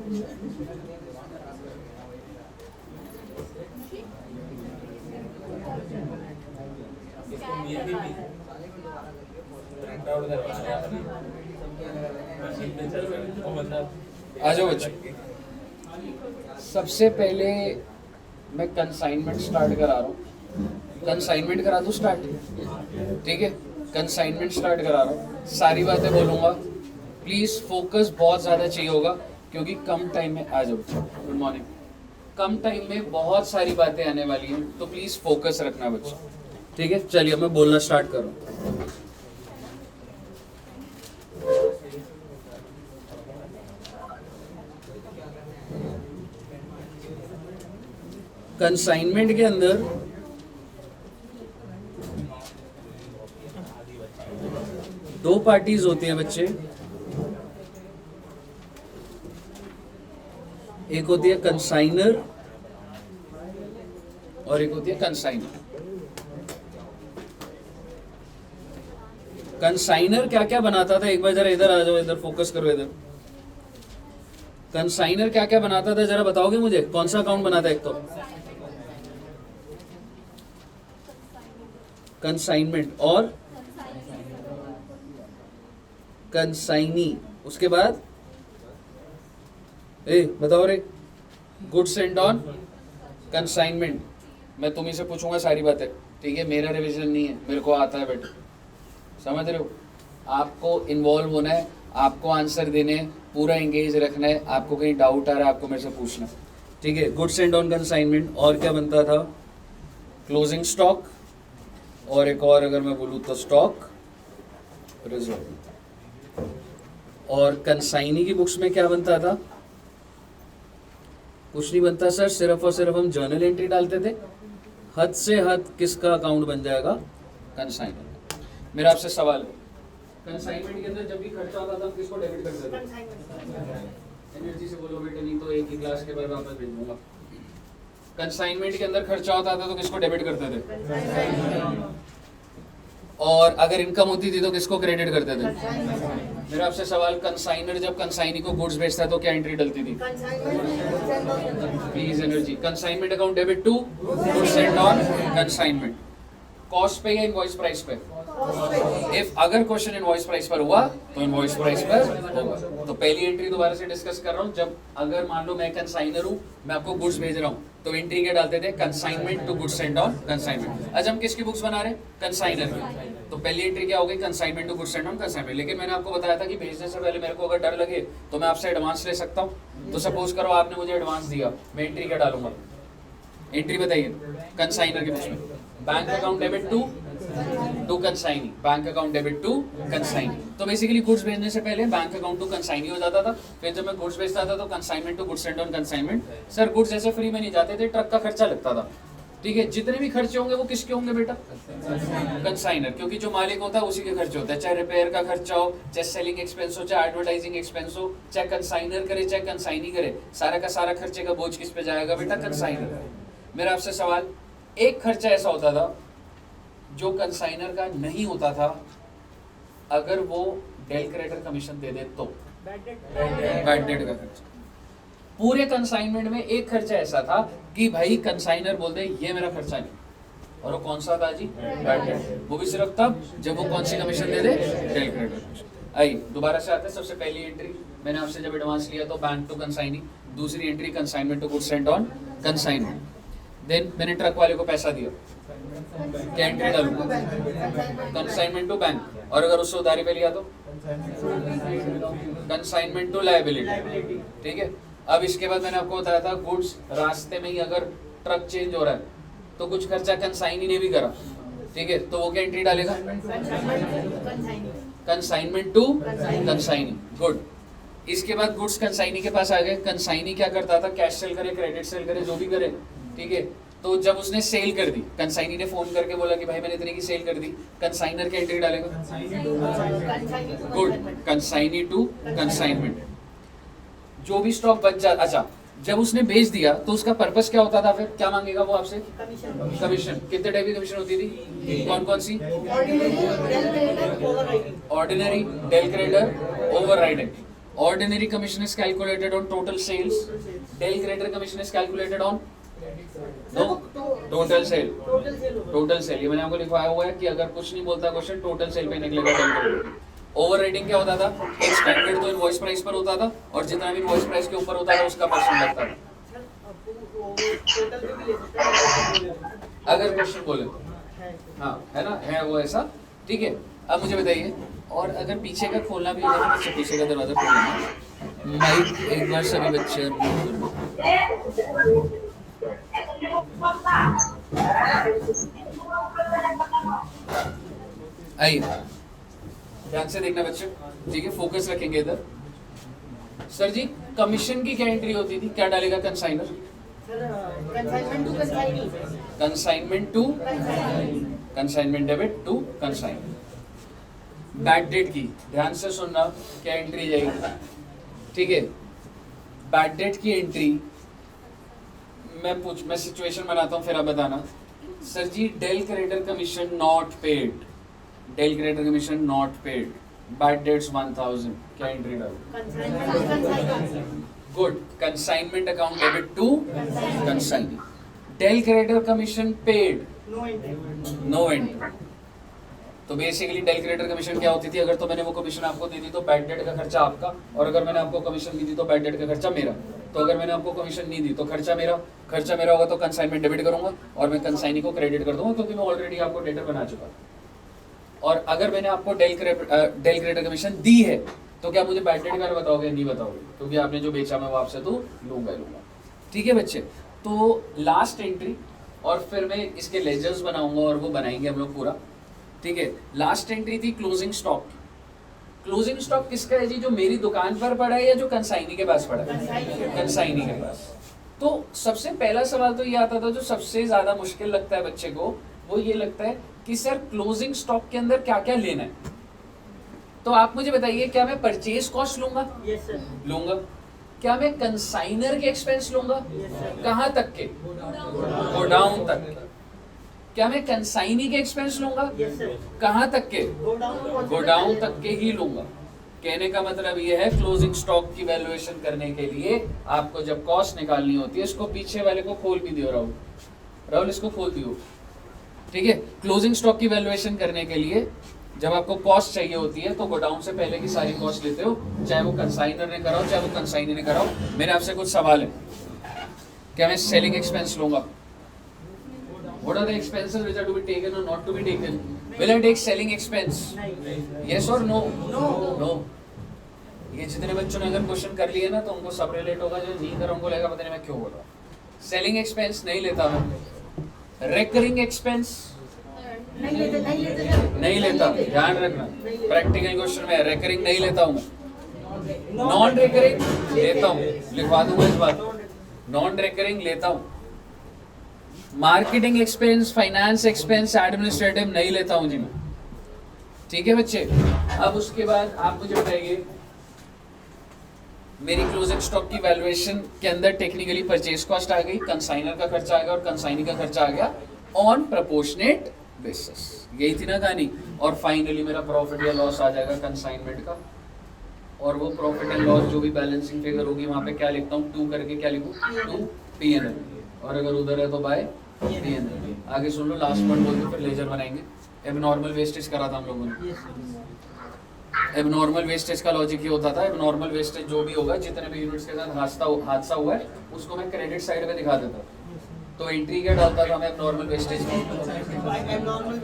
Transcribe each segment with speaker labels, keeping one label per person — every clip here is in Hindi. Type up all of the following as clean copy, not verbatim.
Speaker 1: आ जाओ बच्चों। सबसे पहले मैं कंसाइनमेंट स्टार्ट करा रहा हूँ। कंसाइनमेंट करा दूँ स्टार्ट? ठीक है, कंसाइनमेंट स्टार्ट करा रहा हूँ। सारी बातें बोलूँगा, प्लीज़ फोकस बहुत ज़्यादा चाहिए होगा क्योंकि कम टाइम में आ जाओ। Good morning. कम टाइम में बहुत सारी बातें आने वाली हैं, तो प्लीज़ फोकस रखना बच्चों। ठीक है, चलिए मैं बोलना स्टार्ट कर रहा हूँ। कंसाइनमेंट के अंदर दो पार्टीज होती हैं बच्चे। एक होती है कंसाइनर और एक होती है कंसाइनर। कंसाइनर क्या क्या बनाता था, एक बार जरा इधर आ जाओ, इधर फोकस करो इधर। कंसाइनर क्या क्या बनाता था जरा बताओगे मुझे? कौन सा अकाउंट बनाता है? एक तो कंसाइनमेंट और कंसाइनी, उसके बाद बताओ रे, गुड्स एंड ऑन कंसाइनमेंट। मैं तुम्ही से पूछूंगा सारी बातें, ठीक है? मेरा रिवीजन नहीं है, मेरे को आता है बेटा, समझ रहे हो? आपको इन्वॉल्व होना है, आपको आंसर देने हैं, पूरा एंगेज रखना है। आपको कहीं डाउट आ रहा है आपको मेरे से पूछना, ठीक है? गुड्स एंड ऑन कंसाइनमेंट और क्या बनता था? क्लोजिंग स्टॉक, और एक और अगर मैं बोलूँ तो स्टॉक रिजर्व। और कंसाइनी की बुक्स में क्या बनता था? कुछ नहीं बनता सर, सिर्फ और सिर्फ हम जर्नल एंट्री डालते थे। हद से हद किसका अकाउंट बन जाएगा? कंसाइनर। मेरा आपसे सवाल है, कंसाइनमेंट के अंदर जब भी खर्चा होता था हम किसको डेबिट करते थे? एनर्जी से बोलो बेटा, नहीं तो एक ही क्लास के बाद वापस भेज दूंगा। कंसाइनमेंट के अंदर खर्चा होता था तो किसको डेबिट करते थे? और अगर इनकम होती थी तो किसको क्रेडिट करते थे? मेरा आपसे सवाल, कंसाइनर जब कंसाइनी को गुड्स बेचता है तो क्या एंट्री डलती थी? Please energy. Consignment account debit to goods and on consignment. Cost पे या इनवॉइस प्राइस पे? इफ अगर क्वेश्चन इनवॉइस प्राइस पर हुआ तो इनवॉइस प्राइस पर होगा। तो पहली एंट्री दोबारा से डिस्कस कर रहा हूँ। जब अगर मान लो मैं कंसाइनर हूँ, मैं आपको गुड्स भेज रहा हूँ, तो एंट्री क्या डालते थे? Consignment to goods and on consignment. आज हम किसकी बुक्स बना रहे हैं? कंसाइनर की। तो पहली एंट्री क्या हो गई? Consignment to goods and on consignment. लेकिन मैंने आपको बताया था कि भेजने से पहले मेरे को अगर डर लगे तो मैं आपसे एडवांस ले सकता हूँ। तो सपोज करो आपने मुझे एडवांस दिया, मैं एंट्री क्या डालूंगा? एंट्री बताइए कंसाइनर के बुक्स में। Bank account debit to consignee, bank account debit to consignee. तो बेसिकली गुड्स भेजने से पहले बैंक अकाउंट टू कंसाइनी हो जाता था। फिर जब मैं गुड्स भेजता था तो consignment to goods and on consignment. Sir goods ऐसे फ्री में नहीं जाते थे, ट्रक का खर्चा लगता था, ठीक है? जितने भी खर्चे होंगे वो किसके होंगे बेटा? कंसाइनर, क्योंकि जो मालिक होता है उसी के खर्चे होते हैं। चाहे रिपेयर का खर्चा हो, चाहे सेलिंग एक्सपेंस हो, चाहे एडवर्टाइजिंग एक्सपेंस हो, चाहे कंसाइनर करे चाहे कंसाइनी करे, सारा का सारा खर्चे का बोझ किस पे जाएगा बेटा? कंसाइनर। मेरा आपसे सवाल, एक खर्चा ऐसा होता था जो कंसाइनर का नहीं होता था, अगर वो डेल क्रेडिटर कमीशन दे दे तो? बैड डेट का खर्चा। पूरे कंसाइनमेंट में एक खर्चा ऐसा था कि भाई कंसाइनर बोल दे ये मेरा खर्चा नहीं, और वो कौन सा था जी? Bad debt. वो भी सिर्फ तब जब वो कौन सी कमीशन दे दे? Del credere commission. आई दोबारा से आते हैं। सबसे पहली एंट्री मैंने आपसे जब एडवांस लिया तो बैंक टू कंसाइनी। दूसरी entry consignment to goods and on consignment. Then मैंने ट्रक वाले को पैसा दिया, क्या एंट्री डालूंगा? Consignment to bank. और अगर उससे उधारी पे लिया तो कंसाइनमेंट टू लायबिलिटी, ठीक है? अब इसके बाद मैंने आपको बताया था गुड्स रास्ते में ही अगर ट्रक चेंज हो रहा है तो कुछ खर्चा कंसाइनी ने भी करा, ठीक है? तो वो क्या एंट्री डालेगा? Consignment to consignee. गुड। इसके बाद गुड्स कंसाइनी के पास आ गए। कंसाइनी क्या करता था? कैश सेल करे, क्रेडिट सेल करे, जो भी करे, ठीक है? तो जब उसने सेल कर दी, कंसाइनी ने फोन करके बोला कि भाई मैंने इतने की सेल कर दी, कंसाइनर की एंट्री डालेगा? गुड। Consignee to consignment. जो भी स्टॉक बच जा, अच्छा जब उसने बेच दिया तो उसका पर्पस क्या होता था? फिर क्या मांगेगा वो आपसे? कमीशन। कितने टाइप की कमीशन होती थी? कौन कौन सी? Ordinary, del credere, overriding. Ordinary commission is calculated on total sales. Del creditor commission is calculated on no total sale. Total sale, ये मैंने आपको लिखवाया हुआ है कि अगर कुछ नहीं बोलता क्वेश्चन टोटल सेल पे निकलेगा डेल क्रेडिटर। ओवर रेटिंग क्या होता था? एक्सपेक्टेड तो इनवॉइस प्राइस पर होता था और जितना भी इनवॉइस प्राइस के ऊपर होता था उसका परसेंट लगता था। अगर क्वेश्चन बोले तो हाँ है ना, है वो ऐसा, ठीक है। अब मुझे बताइए, और अगर पीछे का खोलना भी होगा तो पीछे का दरवाजा खोल लेना। माइक एक बार सभी बच्चे आइए ध्यान से देखना बच्चे, ठीक है, फोकस रखेंगे इधर। सर जी कमीशन की क्या एंट्री होती थी, क्या डालेगा consignor? Consignment to consignment debit to consign. Bad debt की ध्यान से सुनना, क्या एंट्री जाएगी, ठीक है। बैड डेट की एंट्री मैं सिचुएशन बनाता हूँ फिर आप बताना। Sir ji del credere commission not paid, del credere commission not paid, bad debts 1000, क्या एंट्री डालो? Good, consignment account debit to consigning. Del credere commission paid, no entry. तो बेसिकली डेल क्रेडिटर कमीशन क्या होती थी? अगर तो मैंने वो कमीशन आपको दी थी तो बैड डेट का खर्चा आपका, और अगर मैंने आपको कमीशन दी थी तो बैड डेट का खर्चा मेरा। तो अगर मैंने आपको कमीशन नहीं दी तो खर्चा मेरा होगा, तो कंसाइनमेंट डेबिट करूंगा और मैं कंसाइनी को क्रेडिट कर दूंगा क्योंकि मैं ऑलरेडी आपको डेटर बना चुका। और अगर मैंने आपको डेल क्रेडिटर कमीशन दी है तो क्या मुझे बैड डेट का बताओगे? नहीं बताओगे, क्योंकि आपने जो बेचा मैं वो आपसे तो लूंगा। ठीक है बच्चे, तो लास्ट एंट्री और फिर मैं इसके लेजर्स बनाऊंगा और वो बनाएंगे हम लोग पूरा, ठीक है। लास्ट एंट्री थी क्लोजिंग स्टॉक। क्लोजिंग स्टॉक किसका है जी? जो मेरी दुकान पर पड़ा है या जो कंसाइनी के पास पड़ा है? कंसाइनी के पास। तो सबसे पहला सवाल तो ये आता था जो सबसे ज्यादा मुश्किल लगता है बच्चे को, वो ये लगता है कि सर क्लोजिंग स्टॉक के अंदर क्या क्या लेना है। तो आप मुझे बताइए, क्या मैं परचेज कॉस्ट लूंगा? लूंगा। क्या मैं कंसाइनर के एक्सपेंस लूंगा? कहां तक के? गोडाउन तक। क्या मैं कंसाइनी के एक्सपेंस लूंगा? कहां तक के? गोडाउन तक के ही लूंगा। कहने का मतलब ये है क्लोजिंग स्टॉक की वैल्यूएशन करने के लिए आपको जब कॉस्ट निकालनी होती है, इसको पीछे वाले को खोल भी दियो राहुल इसको खोल दियो, ठीक है। क्लोजिंग स्टॉक की वैल्यूएशन करने के लिए जब आपको कॉस्ट चाहिए होती है तो गोडाउन से पहले की सारी कॉस्ट लेते हो, चाहे वो कंसाइनर ने कराओ चाहे वो कंसाइनी ने कराओ। मेरे आपसे कुछ सवाल है, क्या मैं सेलिंग एक्सपेंस लूंगा? What are the expenses which are to be taken or not to be taken? Will I take selling expense? Yes or no? No. ये जितने बच्चों ने अगर क्वेश्चन कर लिए ना तो उनको सब रिलेट होगा, जो नहीं कर उनको लगेगा पता नहीं मैं क्यों बोल रहा हूँ। सेलिंग एक्सपेंस नहीं लेता मैं। रिकरिंग एक्सपेंस नहीं लेता, ध्यान रखना प्रैक्टिकल क्वेश्चन में रिकरिंग नहीं लेता हूँ मैं। नॉन रिकरिंग लेता हूँ, लिखवा दूंगा इस बात, नॉन रिकरिंग लेता हूँ। Marketing expense, finance expense, administrative नहीं लेता हूं जी मैं, ठीक है बच्चे। अब उसके बाद आप मुझे बताइए, मेरी क्लोजिंग स्टॉक की वैल्यूएशन के अंदर टेक्निकली परचेज कॉस्ट आ गई, कंसाइनर का खर्चा आ गया और कंसाइनी का खर्चा आ गया ऑन प्रोपोर्शनेट बेसिस। यही थी ना कहानी। और फाइनली मेरा प्रॉफिट या लॉस आ जाएगा कंसाइनमेंट का, और वो प्रॉफिट एंड लॉस जो भी बैलेंसिंग फिगर होगी वहां पे क्या लिखता हूँ? 2 करके क्या लिखूँ? 2 P&L, और अगर उधर है तो बाय P&L। आगे सुन लो, लास्ट पॉइंट बोल दो फिर लेजर बनाएंगे। एबनॉर्मल वेस्टेज करा था हम लोगों ने। एबनॉर्मल वेस्टेज का लॉजिक ये होता था, एबनॉर्मल वेस्टेज जो भी होगा, जितने भी यूनिट्स के साथ हादसा हुआ है उसको मैं क्रेडिट साइड पे दिखा देता। तो एंट्री क्या डालता था मैं एबनॉर्मल वेस्टेज की?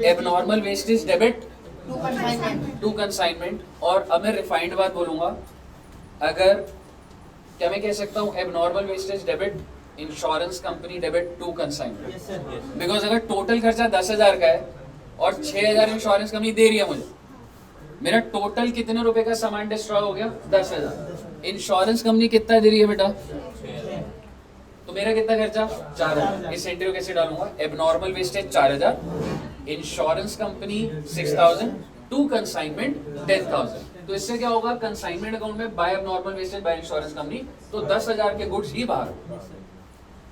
Speaker 1: Abnormal wastage debit to consignment. और अब मैं रिफाइंड बात बोलूंगा, अगर क्या मैं कह सकता हूँ abnormal wastage debit insurance company debit to consignment. Because अगर टोटल खर्चा 10,000 का है और 6,000 इंश्योरेंस कंपनी दे रही है मुझे, मेरा टोटल कितने रुपए का सामान डिस्ट्रॉय हो गया? 10,000। इंश्योरेंस कंपनी कितना दे रही है बेटा? तो मेरा कितना खर्चा? 4,000। इस एंट्री को कैसे डालूंगा? Abnormal wastage 4,000, insurance company 6,000, to consignment 10,000। तो इससे क्या होगा? कंसाइनमेंट अकाउंट में by abnormal wastage by insurance company, तो 10,000 के गुड्स ही बाहर।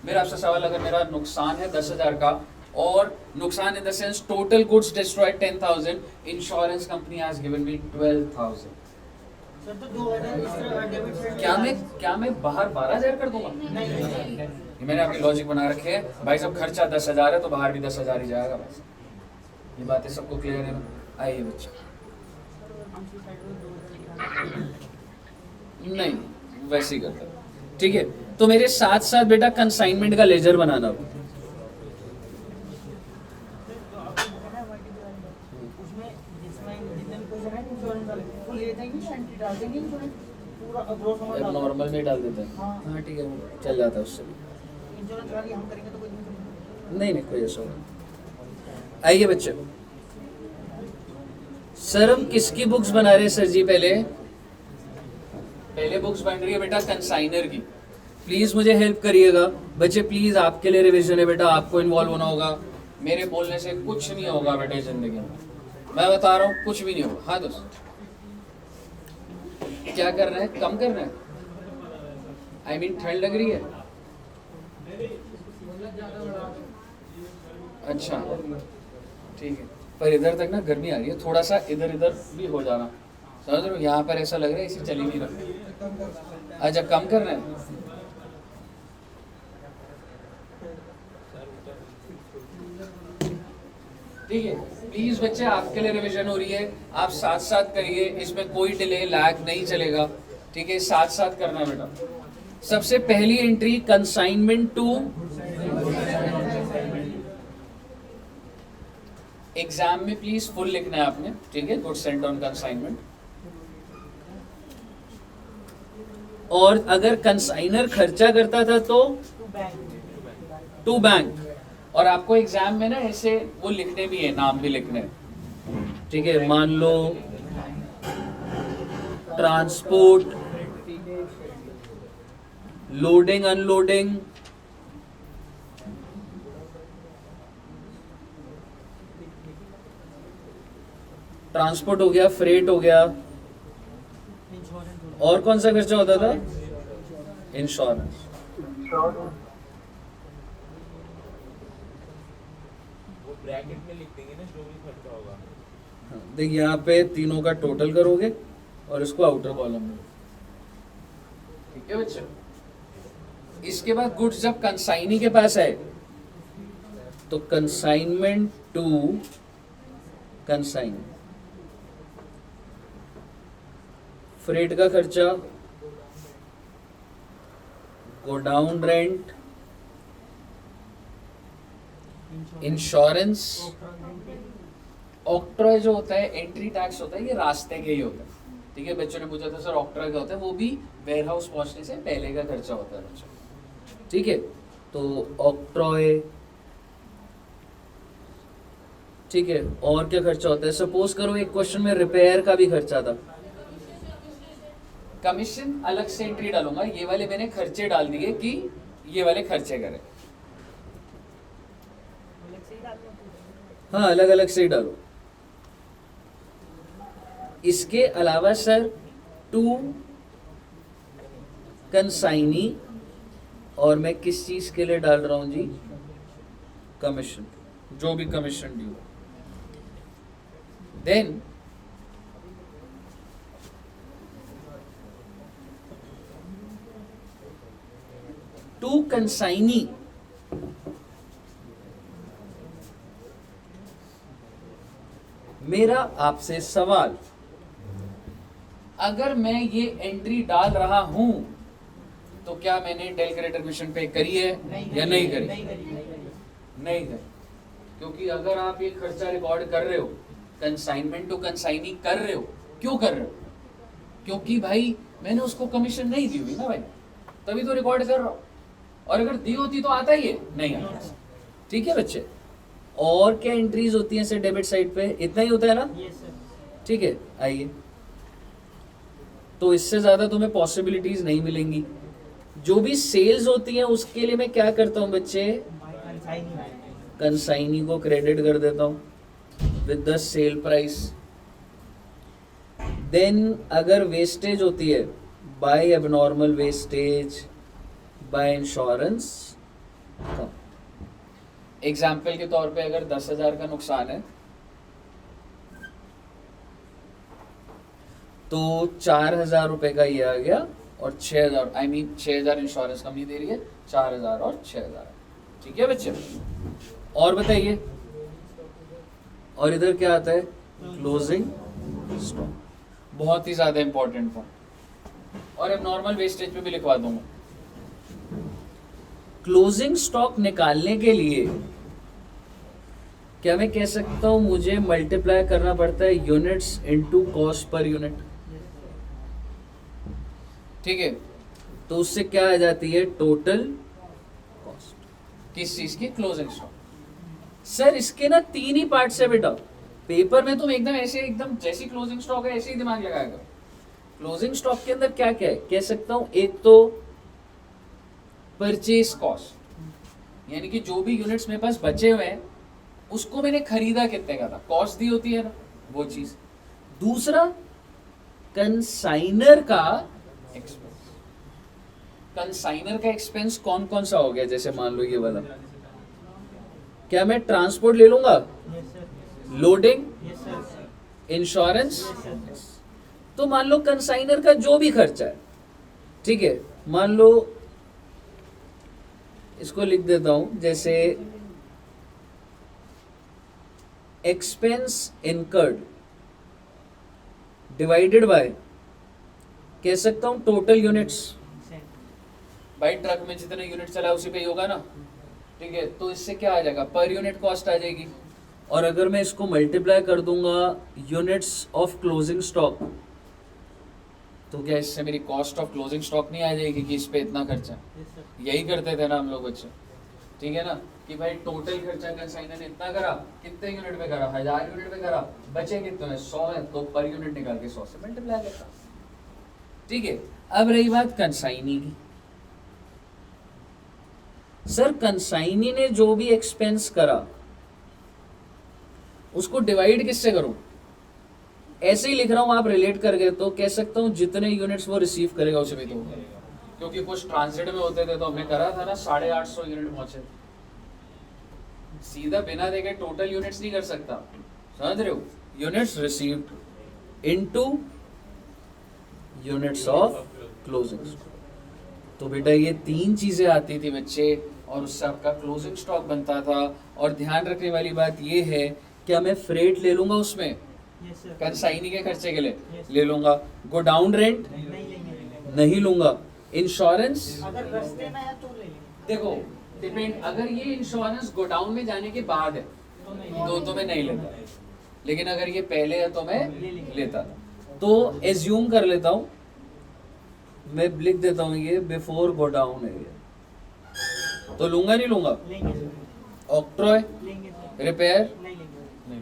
Speaker 1: मेरा आपसे सवाल, अगर मेरा नुकसान है 10,000 का, और नुकसान in the sense total goods destroyed 10,000, insurance company has given me 12,000,
Speaker 2: sir तो 2000 इस तरह डेबिट साइड
Speaker 1: क्या मैं बाहर 12,000 कर दूंगा? ये मैंने आपकी लॉजिक बना रखे है भाई साहब, खर्चा 10,000 है तो बाहर भी 10,000 ही जाएगा बस। ये बातें सबको क्लियर है ना? आइए बच्चे, नहीं वैसे ही करता हूं। ठीक है, तो मेरे साथ साथ बेटा कंसाइनमेंट का लेजर बनाना।
Speaker 2: उसमें जिसमें जितने भी क्वेश्चन है इंश्योरेंस वाले फुल ले जाएंगे, एंट्री डाल देंगे, इंश्योरेंस पूरा ग्रोस अमाउंट डाल
Speaker 1: नॉर्मल में डाल देते हैं।
Speaker 2: हाँ।
Speaker 1: हाँ ठीक है, चल जाता है उससे भी।
Speaker 2: इंश्योरेंस वाली हम करेंगे तो कोई नहीं करेगा।
Speaker 1: नहीं कोई ऐसा नहीं। आइए बच्चे, सर हम किसकी बुक्स बना रहे हैं सर जी? पहले बुक्स बन रही है बेटा कंसाइनर की। प्लीज मुझे हेल्प करिएगा बच्चे, प्लीज आपके लिए रिवीजन है बेटा, आपको इन्वॉल्व होना होगा। मेरे बोलने से कुछ नहीं होगा बेटे जिंदगी में, मैं बता रहा हूँ कुछ भी नहीं होगा। हाँ दोस्त, क्या करना है? कम करना है? आई मीन ठंड लग रही है? अच्छा ठीक है, पर इधर तक ना गर्मी आ रही है, थोड़ा सा इधर इधर भी हो जाना, समझ रहे हो? यहाँ पर ऐसा लग रहा है इसे चली नहीं रहा। अच्छा कम करना है? ठीक है, प्लीज बच्चे आपके लिए रिवीजन हो रही है, आप साथ साथ करिए, इसमें कोई डिले लैग नहीं चलेगा। ठीक है, साथ साथ करना बेटा। सबसे पहली एंट्री कंसाइनमेंट टू एग्जाम में प्लीज फुल लिखना है आपने। ठीक है, गुड सेंट ऑन कंसाइनमेंट। और अगर कंसाइनर खर्चा करता था तो टू बैंक, और आपको एग्जाम में ना ऐसे वो लिखने भी है, नाम भी लिखने हैं। ठीक है, मान लो ट्रांसपोर्ट, लोडिंग अनलोडिंग, ट्रांसपोर्ट हो गया, फ्रेट हो गया, और कौन सा खर्चा होता था? इंश्योरेंस।
Speaker 3: वो ब्रैकेट में लिख देंगे ना जो भी खर्चा होगा।
Speaker 1: देख यहाँ पे तीनों का टोटल करोगे और इसको आउटर कॉलम में। ठीक है बच्चे, इसके बाद गुड्स जब कंसाइनी के पास है तो कंसाइनमेंट टू कंसाइन, फ्रेट का खर्चा, गोडाउन रेंट, इंश्योरेंस, ऑक्ट्रॉय जो होता है एंट्री टैक्स होता है, ये रास्ते के ही होता है। ठीक है, बच्चों ने पूछा था सर ऑक्ट्रॉय क्या होता है? वो भी वेयर हाउस पहुंचने से पहले का खर्चा होता है बच्चों। ठीक है, तो ऑक्ट्रॉय। ठीक है, और क्या खर्चा होता है? सपोज करो एक क्वेश्चन में रिपेयर का भी खर्चा था, कमीशन अलग से एंट्री डालूंगा, ये वाले मैंने खर्चे डाल दिए कि ये वाले खर्चे करें। हाँ अलग अलग से ही डालो। इसके अलावा सर टू कंसाइनी, और मैं किस चीज के लिए डाल रहा हूं जी? कमीशन, जो भी commission due. Then to consignee, मेरा आपसे सवाल, अगर मैं ये एंट्री डाल रहा हूं तो क्या मैंने टेल क्रेडिट मिशन पे करी है या नहीं करी? नहीं करी, क्योंकि अगर आप ये खर्चा रिकॉर्ड कर रहे हो, कंसाइनमेंट टू कंसाइनी कर रहे हो, क्यों कर रहे हो? क्योंकि भाई मैंने उसको कमीशन नहीं दी हुई ना भाई, तभी तो रिकॉर्ड कर रहा हूं। और अगर दी होती तो आता ही है, नहीं आता। ठीक है बच्चे, और क्या एंट्रीज होती हैं सर डेबिट साइड पे? इतना ही होता है ना? ठीक है, आइए, तो इससे ज्यादा तुम्हें पॉसिबिलिटीज नहीं मिलेंगी। जो भी सेल्स होती हैं उसके लिए मैं क्या करता हूं बच्चे? कंसाइनी को क्रेडिट कर देता हूं with the sale price. Then अगर वेस्टेज होती है, by abnormal wastage, by insurance. Example के तौर पे अगर 10,000 का नुकसान है तो 4,000 रुपए का ये आ गया और 6,000 6,000 इंश्योरेंस कंपनी दे रही है, 4,000 और 6,000। ठीक है बच्चे, और बताइए, और इधर क्या आता है, क्लोजिंग स्टॉक, बहुत ही ज्यादा इंपॉर्टेंट पॉइंट, और अब नॉर्मल वेस्टेज पे भी लिखवा दूंगा। क्लोजिंग स्टॉक निकालने के लिए क्या मैं कह सकता हूं मुझे मल्टीप्लाई करना पड़ता है units into cost per unit. ठीक है, तो उससे क्या आ जाती है, टोटल कॉस्ट, किस चीज की, क्लोजिंग स्टॉक। सर इसके ना 3 ही पार्ट्स है बेटा, पेपर में तुम एकदम ऐसे एकदम जैसी क्लोजिंग स्टॉक है ऐसे ही दिमाग लगाएगा। क्लोजिंग स्टॉक के अंदर क्या क्या है, कह सकता हूं एक तो परचेज कॉस्ट, यानी कि जो भी यूनिट्स मेरे पास बचे हुए हैं उसको मैंने खरीदा कितने का था, कॉस्ट दी होती है ना वो चीज। दूसरा कंसाइनर का एक्सपेंस, कंसाइनर का एक्सपेंस कौन कौन सा हो गया, जैसे मान लो ये वाला, क्या मैं ट्रांसपोर्ट ले लूंगा,
Speaker 2: Yes, sir.
Speaker 1: Loading,
Speaker 2: Yes, sir.
Speaker 1: Insurance,
Speaker 2: Yes, sir.
Speaker 1: तो मान लो कंसाइनर का जो भी खर्चा है, ठीक है, मान लो इसको लिख देता हूं जैसे एक्सपेंस इनकर्ड डिवाइडेड बाय, कह सकता हूं टोटल यूनिट्स, भाई ट्रक में जितने यूनिट चला उसी पे ही होगा ना। ठीक है, तो इससे क्या आ जाएगा, पर यूनिट कॉस्ट आ जाएगी। और अगर मैं इसको मल्टीप्लाई कर दूंगा यूनिट्स ऑफ क्लोजिंग स्टॉक, तो क्या इससे मेरी कॉस्ट ऑफ क्लोजिंग स्टॉक नहीं आ जाएगी कि इस पे इतना खर्चा।
Speaker 2: Yes, sir.
Speaker 1: यही करते थे ना हम लोग बच्चे, ठीक है ना, कि भाई टोटल खर्चा कंसाइनर ने इतना करा, कितने यूनिट पे करा, 1000 यूनिट पे करा, बचे कितने हैं, 100 है, तो पर यूनिट निकाल के 100 से मल्टीप्लाई करता। ठीक है, अब रही बात कंसाइनी की। सर कंसाइनी ने जो भी एक्सपेंस करा उसको डिवाइड किससे करूं, ऐसे ही लिख रहा हूं, आप रिलेट कर गए तो कह सकता हूं जितने यूनिट्स वो रिसीव करेगा उसे भी तो, क्योंकि कुछ ट्रांजिट में होते थे तो हमने करा था ना 850 यूनिट पहुंचे, सीधा बिना देखे टोटल यूनिट्स नहीं कर सकता, समझ रहे हो, units received into units of closing. तो बेटा ये 3 चीजें आती थी बच्चे, और उससे आपका क्लोजिंग स्टॉक बनता था। और ध्यान रखने वाली बात ये है, क्या मैं फ्रेट ले लूंगा उसमें,
Speaker 2: Yes, sir.
Speaker 1: कंसाइनी के खर्चे के लिए
Speaker 2: Yes.
Speaker 1: ले लूंगा, गोडाउन रेंट
Speaker 2: नहीं लेंगे।
Speaker 1: नहीं लूंगा, इंश्योरेंस
Speaker 2: अगर रस्ते में है तो ले लेंगे।
Speaker 1: देखो डिपेंड, अगर ये इंश्योरेंस गोडाउन में जाने के बाद है
Speaker 2: तो नहीं
Speaker 1: तो मैं नहीं लेता, लेकिन अगर ये पहले है तो मैं
Speaker 2: ले लेंगे।
Speaker 1: लेता था। तो एज्यूम कर लेता हूँ, मैं लिख देता हूँ ये बिफोर गोडाउन है ये, तो लूंगा नहीं लूंगा,
Speaker 2: लेंगे sir.
Speaker 1: ऑक्ट्रॉय
Speaker 2: लेंगे sir.
Speaker 1: रिपेयर
Speaker 2: नहीं लेंगे।
Speaker 1: नहीं,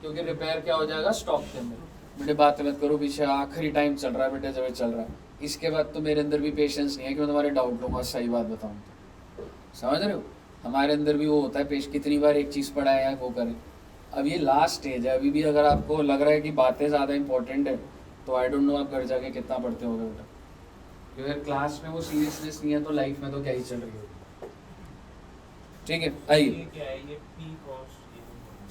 Speaker 1: क्योंकि रिपेयर क्या हो जाएगा स्टॉक के अंदर। बेटे बात मत करो, पीछे आखिरी टाइम चल रहा है बेटे, जब चल रहा है, इसके बाद तो मेरे अंदर भी पेशेंस नहीं है कि मैं तुम्हारे डाउट लूंगा, सही बात बताऊं तो। समझ रहे हो, हमारे अंदर भी वो होता है पेश, कितनी बार एक चीज़ पढ़ाए या वो करें। अब ये लास्ट स्टेज है, अभी भी अगर आपको लग रहा है कि बातें ज़्यादा इंपॉर्टेंट है तो आई डोंट नो आप घर जाके कितना पढ़ते होगे बेटा, क्योंकि अगर क्लास में वो सीरियसनेस नहीं है तो लाइफ में तो क्या ही चल रही होगी। ठीक है, आइए
Speaker 3: ये क्या है, ये पी कॉस्ट,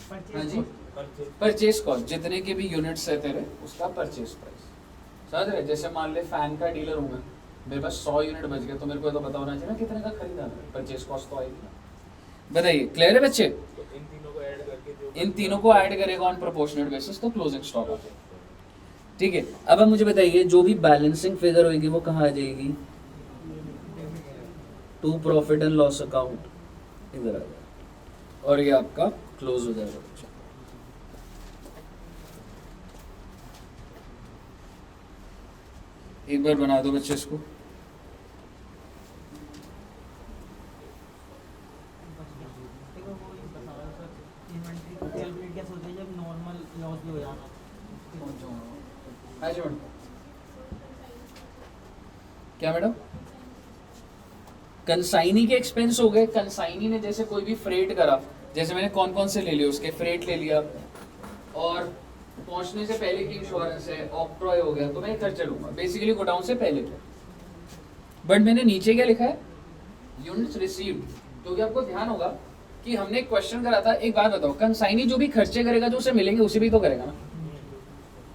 Speaker 2: Purchase
Speaker 1: हाँ जी,
Speaker 2: cost.
Speaker 3: परचेज
Speaker 1: परचेज कॉस्ट, जितने के भी यूनिट्स है तेरे उसका परचेज प्राइस। समझ रहे, जैसे मान ले फैन का डीलर हूँ मैं, मेरे पास 100 यूनिट बच गए, तो मेरे को तो पता होना चाहिए ना कितने का खरीदा है, परचेज कॉस्ट तो आएगी ना। बताइए, क्लियर है बच्चे,
Speaker 3: तो इन तीनों को ऐड करके जो
Speaker 1: इन तीनों को ऐड करेगा ऑन प्रोपोर्शनल बेसिस तो क्लोजिंग स्टॉक आ जाएगा। ठीक है, अब आप मुझे बताइए जो भी बैलेंसिंग फिगर होगी वो कहाँ आ जाएगी, to profit and loss account, इधर आ जाएगा, और ये आपका क्लोज हो जाएगा बच्चा। एक बार बना दो बच्चे इसको।
Speaker 2: देखो वो ही बता रहा सर, इन्वेंटरी कैलकुलेट कैसे होती है जब नॉर्मल लॉस भी हो जाना।
Speaker 1: हाँ जी मैडम, क्या मैडम, कंसाइनी के एक्सपेंस हो गए, कंसाइनी ने जैसे कोई भी फ्रेट करा, जैसे मैंने कौन कौन से ले लिए उसके, फ्रेट ले लिया, और पहुंचने से पहले की इंश्योरेंस है, ऑक्ट्रॉय हो गया, तो मैं खर्चा लूंगा बेसिकली गोडाउन से पहले थे। बट मैंने नीचे क्या लिखा है, यूनिट्स रिसीव्ड, क्योंकि आपको ध्यान होगा कि हमने एक क्वेश्चन करा था। एक बात बताओ, कंसाइनी जो भी खर्चे करेगा जो उसे मिलेंगे उसे भी तो करेगा ना,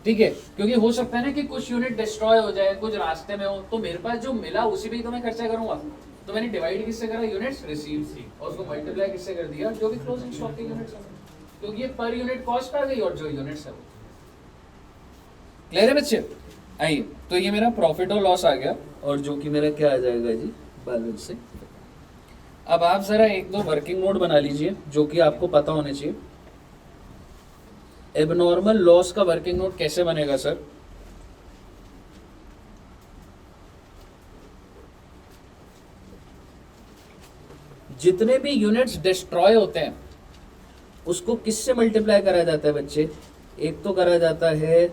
Speaker 1: ठीक है, क्योंकि हो सकता है ना कि कुछ यूनिट डिस्ट्रॉय हो जाए, कुछ रास्ते में हो, तो मेरे पास जो मिला उसी पे ही तो मैं खर्चा करूंगा। तो मैंने डिवाइड किससे करा, यूनिट्स रिसीव, और उसको मल्टीप्लाई किससे कर दिया, जो भी क्लोजिंग स्टॉक के यूनिट्स है, क्योंकि ये पर यूनिट कॉस्ट आ गई और जो यूनिट्स है वो। क्लियर है बच्चे? आइए, तो ये मेरा प्रॉफिट और लॉस आ गया, और जो कि मेरा क्या आ जाएगा जी, बैलेंस से। अब आप जरा एक दो वर्किंग नोट बना लीजिए जो कि आपको पता होने चाहिए। एबनॉर्मल लॉस का वर्किंग नोट कैसे बनेगा सर? जितने भी यूनिट्स डिस्ट्रॉय होते हैं उसको किससे मल्टीप्लाई करा जाता है बच्चे? एक तो करा जाता है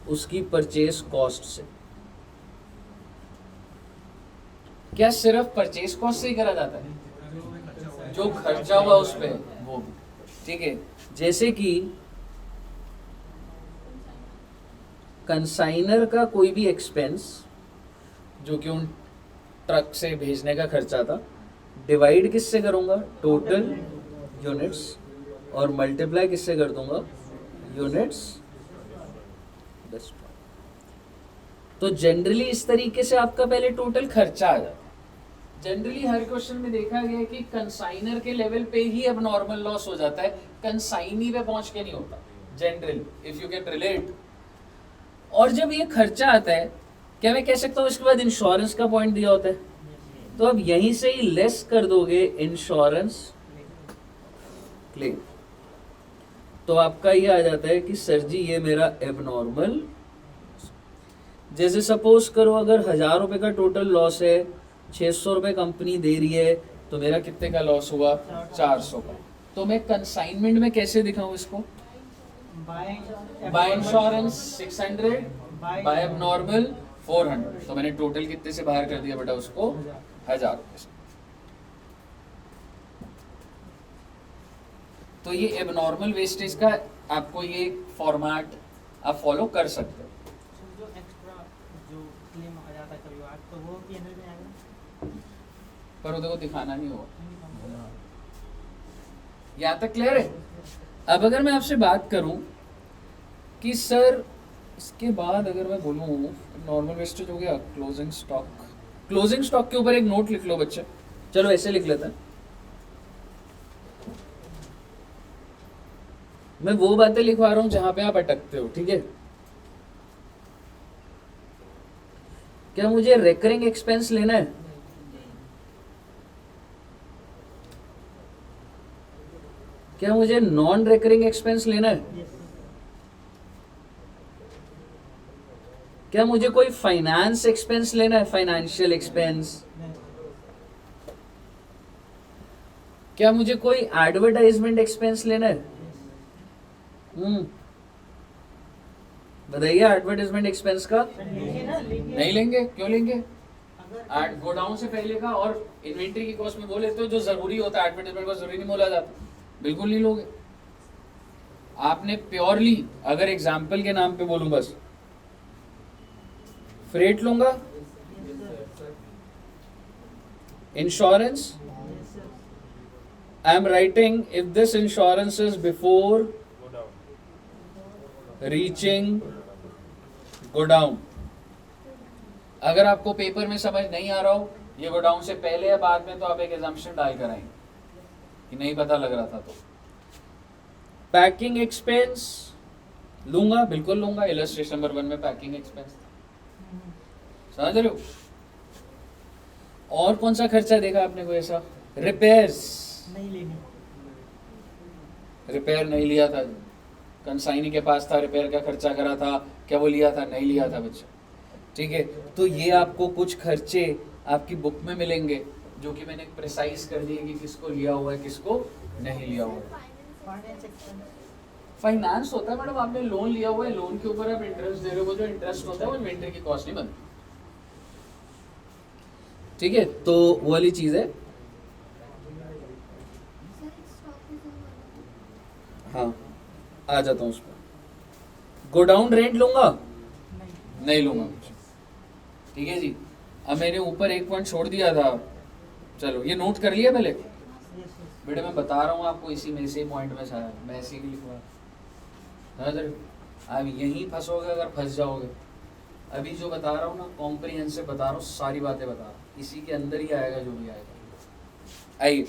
Speaker 1: उसकी परचेज कॉस्ट से। क्या सिर्फ परचेज कॉस्ट से ही करा जाता है? जो खर्चा हुआ उस पे वो भी, ठीक है। जैसे कि कंसाइनर का कोई भी एक्सपेंस जो कि उन ट्रक से भेजने का खर्चा था, डिवाइड किससे करूंगा, टोटल यूनिट्स, और मल्टीप्लाई किससे कर दूंगा, यूनिट्स। तो जनरली इस तरीके से आपका पहले टोटल खर्चा आ जाता है। जनरली हर क्वेश्चन में देखा गया है कि कंसाइनर के लेवल पे ही अब नॉर्मल लॉस हो जाता है, कंसाइनी पे पहुंच के नहीं होता generally, if you can relate. और जब ये खर्चा आता है, क्या मैं कह सकता हूँ इसके बाद इंश्योरेंस का पॉइंट दिया होता है, तो अब यहीं से ही लेस कर दोगे इंश्योरेंस क्लेम, तो आपका ये आ जाता है कि सर जी ये मेरा एबनॉर्मल। जैसे सपोज करो अगर 1000 रुपए का टोटल लॉस है, 600 रुपए कंपनी दे रही है, तो मेरा कितने का लॉस हुआ, 400 का। तो मैं कंसाइनमेंट में कैसे दिखाऊं इसको, बाय इंश्योरेंस 600, बाय एबनॉर्मल 400, तो मैंने टोटल कितने से बाहर कर दिया बेटा उसको, 1000 रुपए से। तो ये एबनॉर्मल वेस्टेज का आपको ये फॉर्मेट आप फॉलो कर सकते हो।
Speaker 2: जो एक्स्ट्रा जो क्लेम आ जाता है कभी बार, तो वो पीएनएल में आएगा,
Speaker 1: पर वो देखो दिखाना नहीं होगा। यहाँ तक क्लियर है? अब अगर मैं आपसे बात करूं कि सर इसके बाद अगर मैं बोलूं नॉर्मल वेस्टेज हो गया, क्लोजिंग स्टॉक, क्लोजिंग स्टॉक के ऊपर एक नोट लिख लो बच्चे। चलो ऐसे लिख लेते हैं, मैं वो बातें लिखवा रहा हूं जहां पे आप अटकते हो, ठीक है। क्या मुझे रेकरिंग एक्सपेंस लेना है? क्या मुझे नॉन रेकरिंग एक्सपेंस लेना है? क्या मुझे कोई फाइनेंस एक्सपेंस लेना है, फाइनेंशियल एक्सपेंस? क्या मुझे कोई एडवर्टाइजमेंट एक्सपेंस लेना है? बताइए, एडवर्टाइजमेंट एक्सपेंस का नहीं लेंगे। क्यों लेंगे? गोडाउन से पहले का और इन्वेंट्री की कॉस्ट में वो लेते हो जो जरूरी होता है, एडवर्टाइजमेंट का जरूरी नहीं बोला जाता, बिल्कुल नहीं लोगे। आपने प्योरली, अगर एग्जाम्पल के नाम पे बोलूं बस, फ्रेट लूंगा, insurance, I am writing if this insurance is before reaching godown. अगर आपको पेपर में समझ नहीं आ रहा हो ये गोडाउन से पहले या बाद में, तो आप एक एजम्पशन डाल कर आएंगे कि नहीं पता लग रहा था। तो पैकिंग एक्सपेंस लूंगा, बिल्कुल लूंगा, इलस्ट्रेशन नंबर 1 में पैकिंग एक्सपेंस समझ रहे हो। और कौन सा खर्चा देखा आपने कोई ऐसा? रिपेयर्स
Speaker 2: नहीं लेनी,
Speaker 1: रिपेयर नहीं लिया था, कंसाइनी के पास था, रिपेयर का खर्चा करा था, क्या वो लिया था? नहीं लिया था बच्चा, ठीक है। तो ये आपको कुछ खर्चे आपकी बुक में मिलेंगे जो कि मैंने प्रिसाइज कर दिए कि किसको लिया हुआ है, किसको नहीं लिया हुआ है।
Speaker 2: फाइनेंस एक्सपेंस,
Speaker 1: फाइनेंस होता है मैडम, आपने लोन लिया हुआ है, लोन के ऊपर आप इंटरेस्ट दे रहे हो, वो जो इंटरेस्ट होता है वो इन्वेंटरी की कॉस्ट नहीं बनती, ठीक है। तो वो वाली चीज है। हाँ, आ जाता हूँ उसमें। गोडाउन रेंट लूंगा, नहीं लूंगा कुछ, ठीक है जी। अब मैंने ऊपर एक पॉइंट छोड़ दिया था, चलो ये नोट कर लिया पहले बेटे, मैं बता रहा हूँ आपको इसी में से पॉइंट में सारा, मैं ऐसे ही लिखवा। अब यहीं फंसोगे अगर फंस जाओगे। अभी जो बता रहा हूँ ना कॉम्प्रिहेंसिव बता रहा हूँ, सारी बातें बता रहा हूँ, इसी के अंदर ही आएगा जो भी आएगा। आइए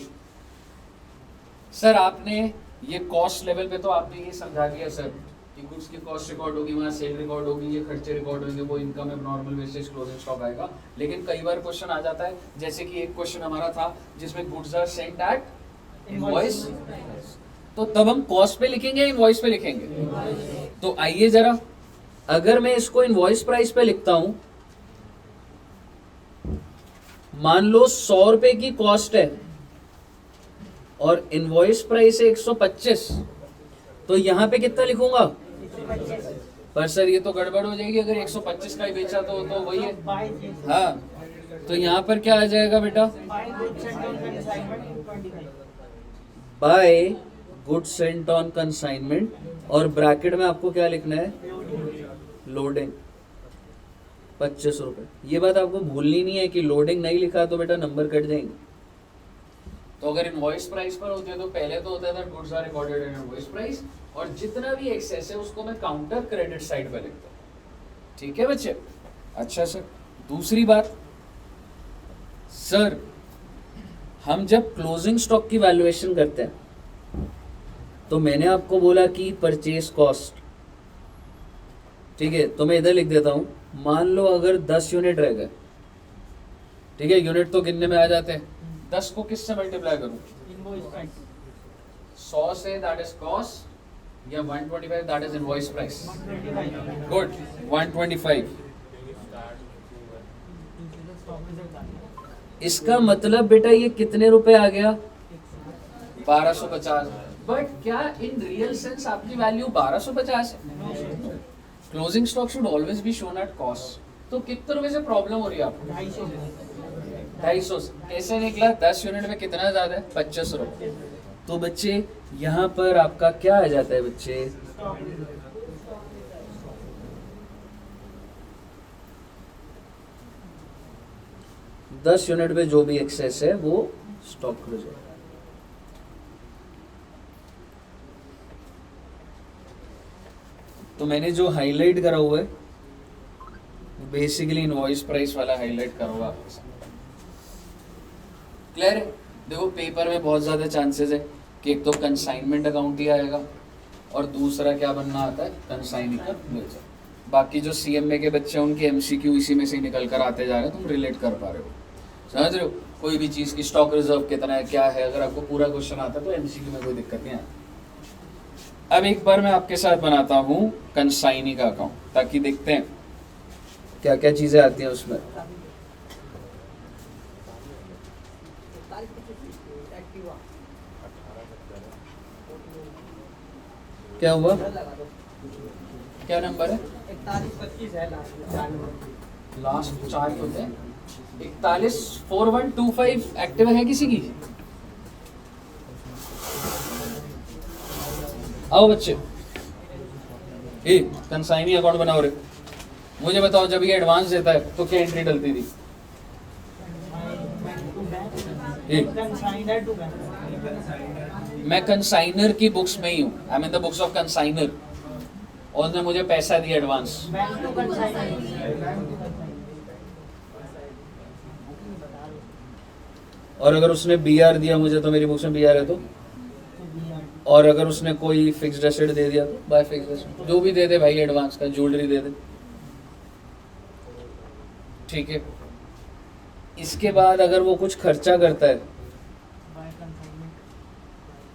Speaker 1: सर, आपने ये कॉस्ट लेवल पे तो आपने ये समझा दिया सर कि गुड्स की कॉस्ट रिकॉर्ड होगी, वहाँ सेल रिकॉर्ड होगी, ये खर्चे रिकॉर्ड होंगे, वो इनकम है, नॉर्मल वेस्टेज, क्लोजिंग स्टॉक आएगा। लेकिन कई बार क्वेश्चन आ जाता है, जैसे कि एक क्वेश्चन हमारा था जिसमें goods are sent at invoice, तो तब हम कॉस्ट पे लिखेंगे या इनवॉइस पे लिखेंगे? तो आइए जरा, अगर मैं इसको इनवॉइस प्राइस पे लिखता हूं, मान लो 100 रुपए की कॉस्ट है और इनवॉइस प्राइस है 125, तो यहां पे कितना लिखूंगा? पर सर ये तो गड़बड़ हो जाएगी, अगर 125 का ही बेचा तो वही है। हाँ, तो यहाँ पर क्या आ जाएगा बेटा? By goods sent on consignment, और ब्रैकेट में आपको क्या लिखना है? लोडिंग 25 रुपए। ये बात आपको भूलनी नहीं है कि लोडिंग नहीं लिखा तो बेटा नंबर कट जाएंगे। तो अगर इनवॉइस प्राइस पर होते हैं तो पहले तो होता था goods are recorded in invoice price, और जितना भी एक्सेस है उसको मैं काउंटर क्रेडिट साइड पर लिखता हूँ। ठीक है बच्चे? अच्छा सर, दूसरी बात सर, हम जब क्लोजिंग स्टॉक की वैल्यूएशन करते हैं तो मैंने आपको बोला कि परचेज कॉस्ट, ठीक है, तो मैं इधर लिख देता हूं, मान लो अगर 10 यूनिट रह गए, ठीक है, यूनिट तो गिनने में आ जाते हैं, 10 को किससे मल्टीप्लाई करूं? 100 से, दैट इज कॉस्ट, या 125 that is invoice price. Good, 125। इसका मतलब बेटा ये कितने रुपए आ गया? 1250। बट क्या इन रियल सेंस आपकी वैल्यू 1250 है? Closing stock should always be shown at cost. तो कितने रुपए से प्रॉब्लम हो रही है आपको? 250। कैसे निकला? 10 यूनिट में कितना ज्यादा है? 25 रुपए। तो बच्चे यहाँ पर आपका क्या आ जाता है बच्चे? दस यूनिट में जो भी एक्सेस है वो स्टॉक क्लोज है। तो मैंने जो हाईलाइट करा हुआ है बेसिकली इनवॉइस प्राइस वाला हाईलाइट करा हुआ आपके साथ। क्लियर है? देखो पेपर में बहुत ज्यादा चांसेस है कि एक तो कंसाइनमेंट अकाउंट ही आएगा और दूसरा क्या बनना आता है? कंसाइनिंग का मिलता है। बाकी जो सीएमए के बच्चे हैं उनके एमसीक्यू इसी में से निकल कर आते जा रहे हैं, तुम रिलेट कर पा रहे हो, समझ रहे हो? कोई भी चीज की स्टॉक रिजर्व कितना है, क्या है, अगर आपको पूरा क्वेश्चन आता है तो एमसीक्यू में कोई दिक्कत नहीं आती। अब एक बार मैं आपके साथ बनाता हूँ कंसाइनी का अकाउंट, ताकि देखते हैं क्या क्या चीजें आती हैं उसमें। क्या हुआ? क्या नंबर है?
Speaker 2: 4125 है
Speaker 1: लास्ट 4 होते हैं। 41 4125 एक्टिव है किसी की? आओ बच्चे, कंसाइनी अकाउंट बनाओ रे। मुझे बताओ जब ये एडवांस देता है तो क्या एंट्री डलती थी? मैं कंसाइनर की बुक्स में ही हूँ, I mean the books of consignor, और उसने मुझे पैसा दिया एडवांस। और अगर उसने बीआर दिया मुझे तो मेरी बुक्स में बीआर है तो, और अगर उसने कोई फिक्स्ड एसेट दे दिया तो बाय फिक्स्ड एसेट, जो भी दे दे भाई एडवांस का, ज्वेलरी दे दे, ठीक है। इसके बाद अगर वो कुछ खर्चा करता है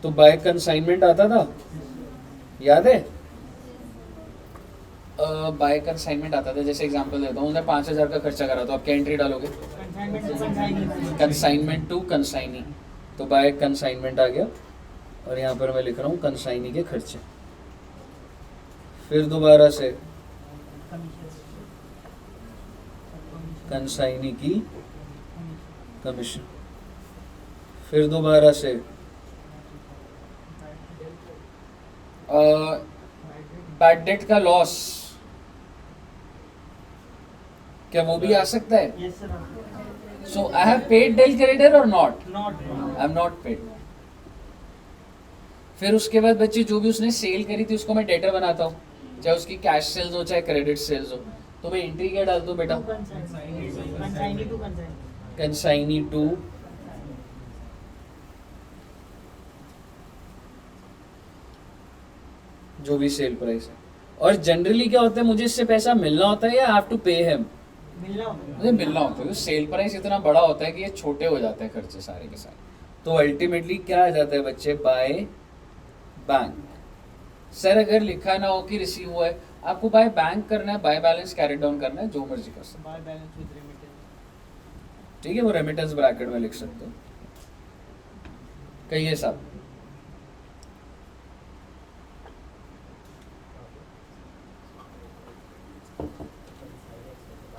Speaker 1: तो बाय कंसाइनमेंट आता था, याद है? बाय कंसाइनमेंट आता था, जैसे एग्जांपल देता हूँ, उसने 5000 का खर्चा करा तो आप क्या एंट्री डालोगे? कंसाइनमेंट टू कंसाइनी, तो बाय कंसाइनमेंट आ गया, और यहाँ पर मैं लिख रहा हूँ कंसाइनी के खर्चे। फिर दोबारा से कंसाइनी की कमीशन, फिर दोबारा से बैड डेट का लॉस, क्या वो भी आ सकता है? So I have paid del credere और not? I am not paid. फिर उसके बाद बच्चे जो भी उसने सेल करी थी उसको मैं डेटर बनाता हूँ, चाहे उसकी कैश सेल्स हो चाहे क्रेडिट सेल्स हो, तो मैं एंट्री क्या डाल दूं बेटा?
Speaker 2: Consignee to consignee,
Speaker 1: consignee to जो भी सेल प्राइस है। और जनरली क्या होता है, मुझे इससे पैसा मिलना होता है या I have to pay him?
Speaker 2: मिलना होगा।
Speaker 1: मुझे मिलना होता है। सेल प्राइस इतना बड़ा होता है कि ये छोटे हो जाते हैं खर्चे सारे के सारे। तो अल्टीमेटली क्या आ जाता है बच्चे? By bank. सर अगर लिखा ना हो कि रिसीव हुआ है, आपको बाय बैंक करना है, बाय बैलेंस कैरी डाउन करना है, जो मर्जी कर सकते
Speaker 2: बाय बैलेंस विद रेमिटेंस।
Speaker 1: ठीक है, वो रेमिटेंस ब्रैकेट में लिख सकते हो। कहिए साहब।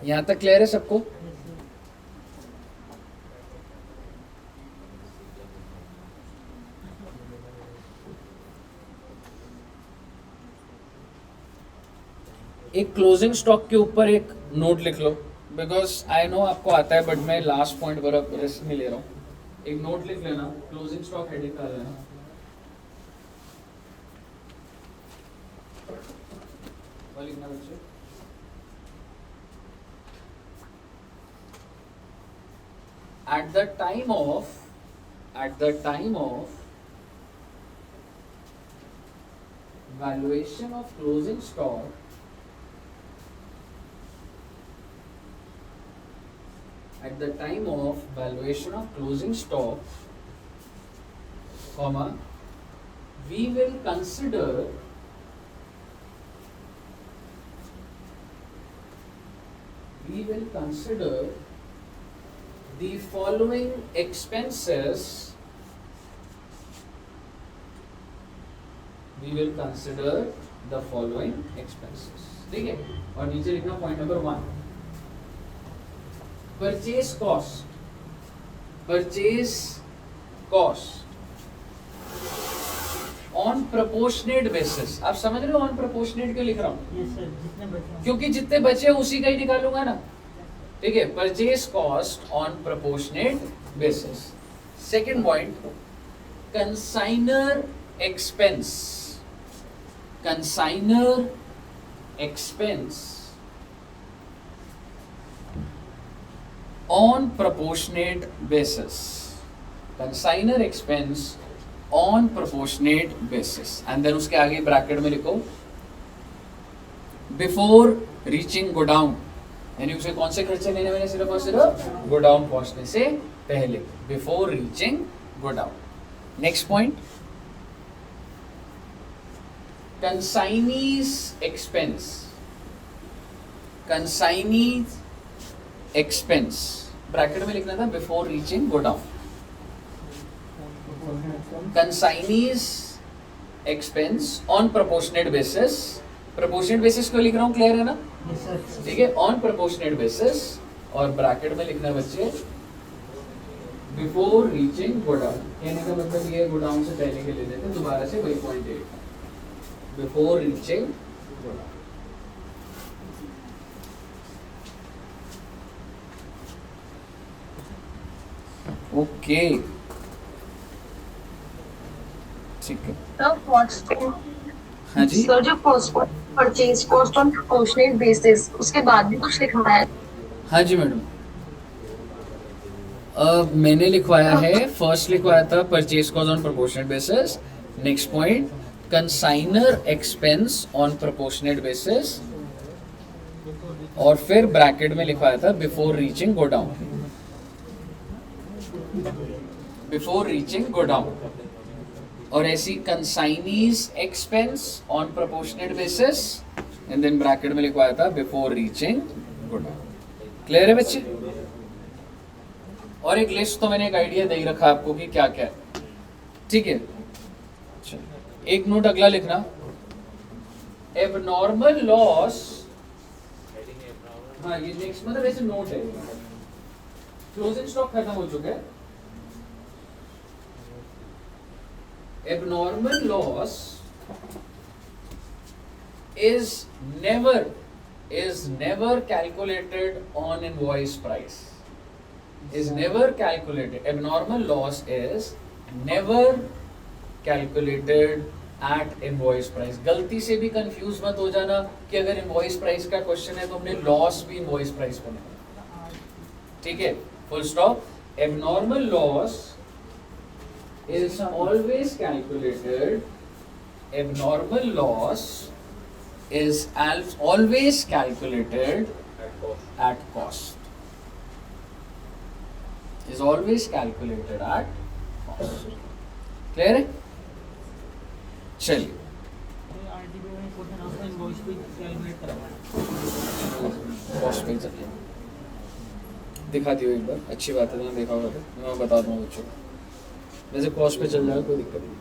Speaker 1: यहां तक क्लियर है सबको? एक क्लोजिंग स्टॉक के ऊपर एक नोट लिख लो, बिकॉज आई नो आपको आता है, बट मैं लास्ट पॉइंट पर अब रिस्क नहीं ले रहा हूँ। एक नोट लिख लेना, क्लोजिंग स्टॉक हेडिंग डाल लेना। वो लिखना बच्चे। At the time of valuation of closing stock, at the time of valuation of closing stock, comma, we will consider the following expenses. We will consider the following expenses. ठीक है, और नीचे लिखना point number 1, purchase cost on proportionate basis. आप समझ रहे हो ऑन प्रोपोर्शनेट क्यों लिख रहा हूं?
Speaker 2: यस सर, जितने बचे
Speaker 1: क्योंकि जितने बचे उसी का ही निकालूंगा ना। ठीक है, purchase cost on proportionate basis. Second point, consignor expense on proportionate basis. Consignor expense on proportionate basis. And then उसके आगे ब्रैकेट में लिखो बिफोर रीचिंग गोडाउन, यानी उसे कौन से खर्चे लेने मैंने सिर्फ और सिर्फ गोडाउन पहुंचने से पहले, before reaching godown. Next point, consignee's expense bracket में लिखना था before reaching godown. Consignee's expense on proportionate basis. Proportionate basis को लिख रहा हूं, क्लियर है ना?
Speaker 2: Yes sir.
Speaker 1: ठीक है, ऑन प्रोपोर्शनेट बेसिस, और ब्रैकेट में लिखना है बच्चे बिफोर रीचिंग गोडाउन। कहने का मतलब ये गोडाउन से पहले के ले देते हैं, दोबारा से वही पॉइंट लिखना, बिफोर रीचिंग गोडाउन। ओके, ठीक है। हाँ जी,
Speaker 4: सर जो purchase cost on proportionate basis, उसके बाद भी कुछ लिखना है?
Speaker 1: हाँ जी मैडम। मैंने लिखवाया है, फर्स्ट लिखवाया था purchase cost on proportionate basis. Next point, consignor expense on proportionate basis, और फिर ब्रैकेट में लिखवाया था before reaching godown. Before reaching godown, और ऐसी consignee's expense on proportionate basis, and then bracket में लिखवाया था बिफोर रीचिंग गोडाउन। क्लियर है बच्चे? और एक लिस्ट तो मैंने एक आइडिया दे ही रखा आपको कि क्या क्या है। ठीक है, एक नोट अगला लिखना, एबनॉर्मल लॉस। हाँ, ये नेक्स्ट मतलब ऐसे नोट है। क्लोजिंग स्टॉक खत्म हो चुका है। Abnormal loss is never calculated on invoice price. Is never calculated. Abnormal loss is never calculated at invoice price. गलती से भी कंफ्यूज मत हो जाना कि अगर इनवॉइस प्राइस का क्वेश्चन है तो हमने लॉस भी इनवॉइस प्राइस पर नहीं, ठीक है, full stop. Abnormal loss is always calculated, abnormal loss is always calculated at cost, is always calculated at cost, clear है? चलिए
Speaker 2: आरटीपी में क्वेश्चन आता है इनवॉइस पे कैलकुलेट करवाना
Speaker 1: कॉस्ट पे चलिए दिखा दियो एक बार, अच्छी बात है, तुमने देखा होगा तो मैं बता दूंगा बच्चों को। वैसे कॉस्ट पे चल जाएगा कोई दिक्कत नहीं।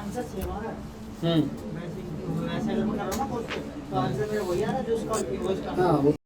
Speaker 2: आंसर सेम आ रहा है
Speaker 1: हम्म,
Speaker 2: वैसे अगर मैं कर रहा हूँ ना कॉस्ट पे तो आंसर मेरा वही आ रहा है जो उसका इनवॉइस का
Speaker 1: हाँ वो